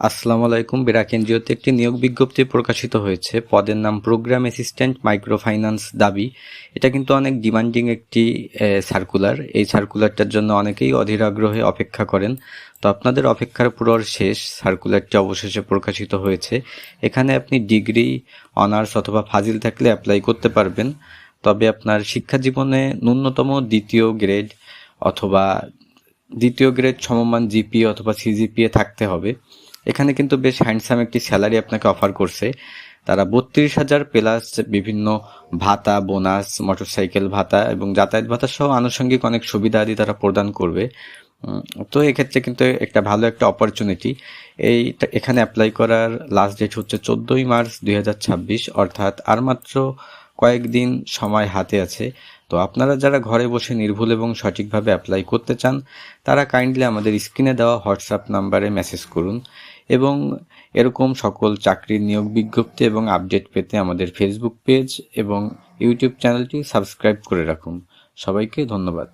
আসসালামু আলাইকুম। বিরাক এনজিওতে একটি নিয়োগ বিজ্ঞপ্তি প্রকাশিত হয়েছে। পদের নাম প্রোগ্রাম অ্যাসিস্ট্যান্ট মাইক্রো ফাইন্যান্স দাবি। এটা কিন্তু অনেক ডিমান্ডিং একটি সার্কুলার। এই সার্কুলারটার জন্য অনেকেই অধীর আগ্রহে অপেক্ষা করেন। তো আপনাদের অপেক্ষার পুরর শেষ, সার্কুলারটি অবশেষে প্রকাশিত হয়েছে। এখানে আপনি ডিগ্রি, অনার্স অথবা ফাজিল থাকলে অ্যাপ্লাই করতে পারবেন। তবে আপনার শিক্ষা জীবনে ন্যূনতম দ্বিতীয় গ্রেড সমমান জিপিএ অথবা সিজিপিএ থাকতে হবে। এখানে কিন্তু বেশ হ্যান্ডসাম একটি স্যালারি আপনাকে অফার করছে। তারা 32,000 প্লাস বিভিন্ন ভাতা, বোনাস, মোটরসাইকেল ভাতা এবং যাতায়াত ভাতা সহ আনুষঙ্গিক অনেক সুবিধা আদি তারা প্রদান করবে। তো এক্ষেত্রে কিন্তু একটা ভালো একটা অপরচুনিটি। এখানে অ্যাপ্লাই করার লাস্ট ডেট হচ্ছে 14ই মার্চ 2026, অর্থাৎ আর মাত্র কয়েকদিন সময় হাতে আছে। তো আপনারা যারা ঘরে বসে নির্ভুল এবং সঠিকভাবে অ্যাপ্লাই করতে চান, তারা কাইন্ডলি আমাদের স্ক্রিনে দেওয়া হোয়াটসঅ্যাপ নাম্বারে মেসেজ করুন এবং এরকম সকল চাকরির নিয়োগ বিজ্ঞপ্তি এবং আপডেট পেতে আমাদের ফেসবুক পেজ এবং ইউটিউব চ্যানেলটি সাবস্ক্রাইব করে রাখুন। সবাইকে ধন্যবাদ।